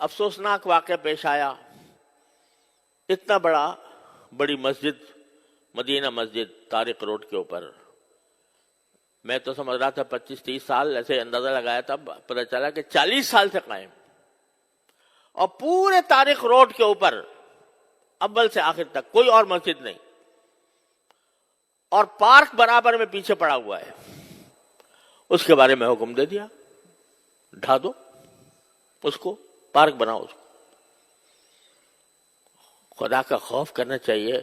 افسوسناک واقعہ پیش آیا. اتنا بڑی مسجد، مدینہ مسجد طارق روڈ کے اوپر، میں تو سمجھ رہا تھا 25-30 سال، ایسے اندازہ لگایا تھا، پتہ چلا کہ 40 سال سے قائم. اور پورے طارق روڈ کے اوپر اول سے آخر تک کوئی اور مسجد نہیں، اور پارک برابر میں پیچھے پڑا ہوا ہے. اس کے بارے میں حکم دے دیا، ڈھا دو اس کو، پارک بناؤ اس کو. خدا کا خوف کرنا چاہیے.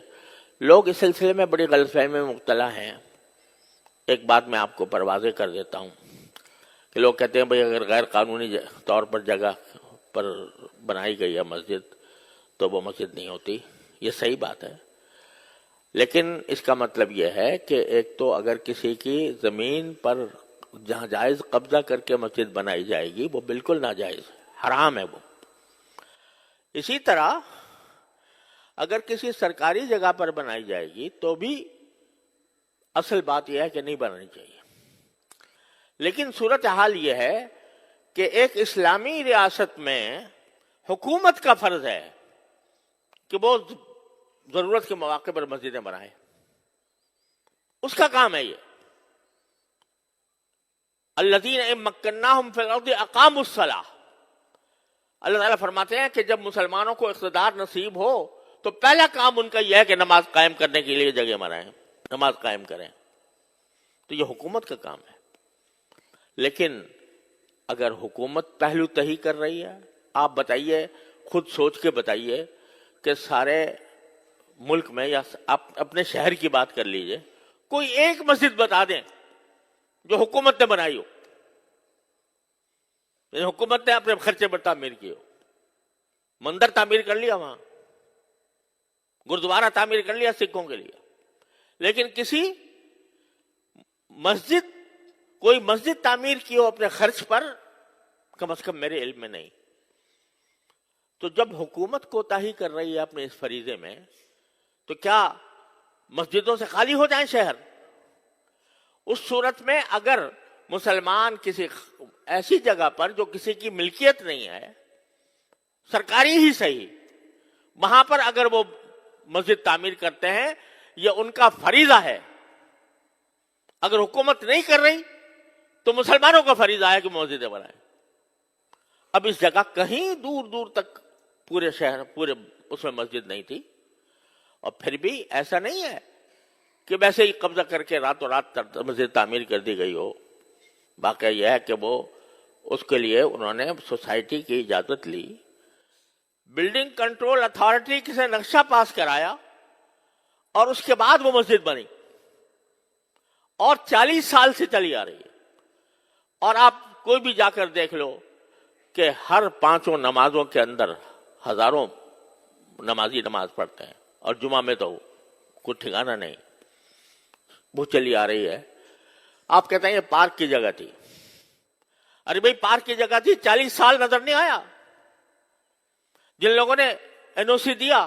لوگ اس سلسلے میں بڑی غلط فہمی میں مبتلا ہیں. ایک بات میں آپ کو واضح کر دیتا ہوں کہ لوگ کہتے ہیں بھئی اگر غیر قانونی طور پر جگہ پر بنائی گئی ہے مسجد تو وہ مسجد نہیں ہوتی. یہ صحیح بات ہے، لیکن اس کا مطلب یہ ہے کہ ایک تو اگر کسی کی زمین پر جہاں جائز قبضہ کر کے مسجد بنائی جائے گی وہ بالکل ناجائز ہے، حرام ہے وہ. اسی طرح اگر کسی سرکاری جگہ پر بنائی جائے گی تو بھی اصل بات یہ ہے کہ نہیں بنانی چاہیے. لیکن صورتحال یہ ہے کہ ایک اسلامی ریاست میں حکومت کا فرض ہے کہ وہ ضرورت کے مواقع پر مسجدیں بنائے. اس کا کام ہے یہ. الذین ان مکناہم فی الارض اقاموا الصلاۃ. اللہ تعالیٰ فرماتے ہیں کہ جب مسلمانوں کو اقتدار نصیب ہو تو پہلا کام ان کا یہ ہے کہ نماز قائم کرنے کے لیے جگہ بنائیں، نماز قائم کریں. تو یہ حکومت کا کام ہے. لیکن اگر حکومت پہلو تہی کر رہی ہے، آپ بتائیے، خود سوچ کے بتائیے کہ سارے ملک میں یا اپنے شہر کی بات کر لیجئے، کوئی ایک مسجد بتا دیں جو حکومت نے بنائی ہو، یعنی حکومت نے اپنے خرچے پر تعمیر کی ہو. مندر تعمیر کر لیا، وہاں گردوارہ تعمیر کر لیا سکھوں کے لیے، لیکن کسی مسجد، کوئی مسجد تعمیر کی ہو اپنے خرچ پر، کم از کم میرے علم میں نہیں. تو جب حکومت کوتاہی کر رہی ہے اپنے اس فریضے میں تو کیا مسجدوں سے خالی ہو جائیں شہر؟ اس صورت میں اگر مسلمان کسی ایسی جگہ پر جو کسی کی ملکیت نہیں ہے، سرکاری ہی صحیح، وہاں پر اگر وہ مسجد تعمیر کرتے ہیں، یہ ان کا فریضہ ہے. اگر حکومت نہیں کر رہی تو مسلمانوں کا فریضہ ہے کہ مسجدیں بنائیں. اب اس جگہ کہیں دور دور تک پورے شہر، پورے اس میں مسجد نہیں تھی، اور پھر بھی ایسا نہیں ہے کہ ویسے ہی قبضہ کر کے راتوں رات مسجد تعمیر کر دی گئی ہو. واقعہ یہ ہے کہ وہ اس کے لیے انہوں نے سوسائٹی کی اجازت لی، بلڈنگ کنٹرول اتھارٹی سے نقشہ پاس کرایا، اور اس کے بعد وہ مسجد بنی، اور 40 سال سے چلی آ رہی ہے. اور آپ کوئی بھی جا کر دیکھ لو کہ ہر 5 نمازوں کے اندر ہزاروں نمازی نماز پڑھتے ہیں، اور جمعہ میں تو کوئی ٹھکانہ نہیں، وہ چلی آ رہی ہے. آپ کہتے ہیں یہ پارک کی جگہ تھی. ارے بھائی پارک کی جگہ تھی، 40 سال نظر نہیں آیا. جن لوگوں نے این او سی دیا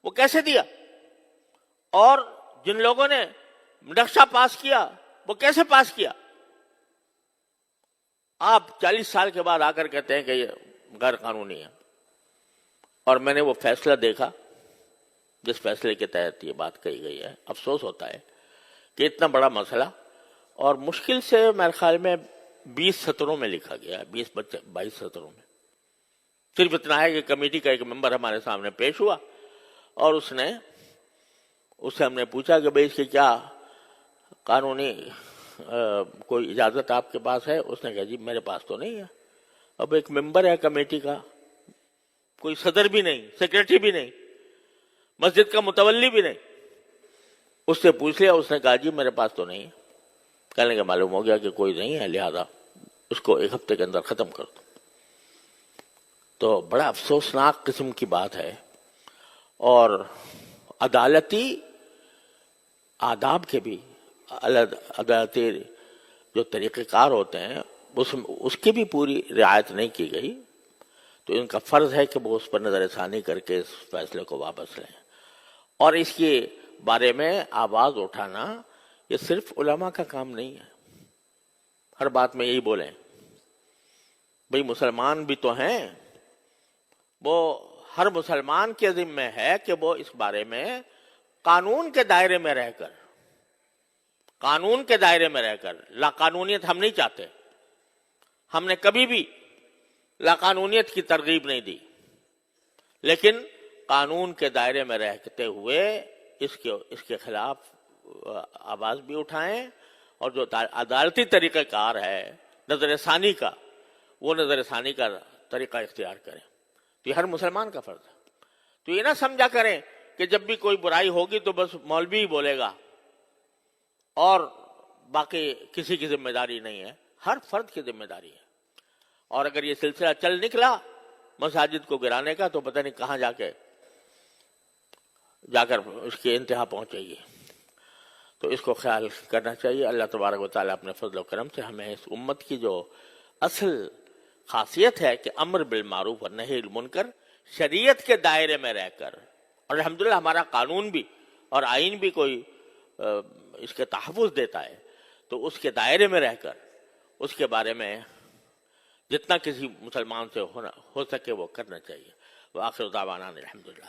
وہ کیسے دیا، اور جن لوگوں نے نقشہ پاس کیا وہ کیسے پاس کیا؟ آپ 40 سال کے بعد آ کر کہتے ہیں کہ یہ غیر قانونی ہے. اور میں نے وہ فیصلہ دیکھا جس فیصلے کے تحت یہ بات کہی گئی ہے. افسوس ہوتا ہے کہ اتنا بڑا مسئلہ، اور مشکل سے میرے خیال میں 20 سطروں میں لکھا گیا ہے، 22 سطروں میں. صرف اتنا ہے کہ کمیٹی کا ایک ممبر ہمارے سامنے پیش ہوا، اور اس سے ہم نے پوچھا کہ بھئی اس کی کیا قانونی کوئی اجازت آپ کے پاس ہے؟ اس نے کہا جی میرے پاس تو نہیں ہے. اب ایک ممبر ہے کمیٹی کا، کوئی صدر بھی نہیں، سیکریٹری بھی نہیں، مسجد کا متولی بھی نہیں. اس سے پوچھ لیا، اس نے کہا جی میرے پاس تو نہیں ہے. کہنے کا معلوم ہو گیا کہ کوئی نہیں ہے، لہذا اس کو 1 ہفتے کے اندر ختم کر دو. تو بڑا افسوسناک قسم کی بات ہے. اور عدالتی آداب کے بھی، عدالتی جو طریقہ کار ہوتے ہیں اس کی بھی پوری رعایت نہیں کی گئی. تو ان کا فرض ہے کہ وہ اس پر نظر ثانی کر کے اس فیصلے کو واپس لیں. اور اس کے بارے میں آواز اٹھانا یہ صرف علماء کا کام نہیں ہے. ہر بات میں یہی بولیں بھئی مسلمان بھی تو ہیں، وہ ہر مسلمان کے ذمہ ہے کہ وہ اس بارے میں قانون کے دائرے میں رہ کر، قانون کے دائرے میں رہ کر، لا قانونیت ہم نہیں چاہتے، ہم نے کبھی بھی لا قانونیت کی ترغیب نہیں دی، لیکن قانون کے دائرے میں رہتے ہوئے اس کے خلاف آواز بھی اٹھائیں، اور جو عدالتی طریقہ کار ہے نظر ثانی کا، وہ نظر ثانی کا طریقہ اختیار کریں۔ تو یہ ہر مسلمان کا فرض ہے۔ تو یہ نہ سمجھا کریں کہ جب بھی کوئی برائی ہوگی تو بس مولوی ہی بولے گا اور باقی کسی کی ذمہ داری نہیں ہے، ہر فرد کی ذمہ داری ہے۔ اور اگر یہ سلسلہ چل نکلا مساجد کو گرانے کا تو پتہ نہیں کہاں جا کر اس کی انتہا پہنچے گی۔ تو اس کو خیال کرنا چاہیے۔ اللہ تبارک و تعالیٰ اپنے فضل و کرم سے ہمیں اس امت کی جو اصل خاصیت ہے کہ امر بالمعروف اور نہی عن المنکر، شریعت کے دائرے میں رہ کر، اور الحمدللہ ہمارا قانون بھی اور آئین بھی کوئی اس کے تحفظ دیتا ہے، تو اس کے دائرے میں رہ کر اس کے بارے میں جتنا کسی مسلمان سے ہو سکے وہ کرنا چاہیے۔ وآخر دعوانا الحمدللہ۔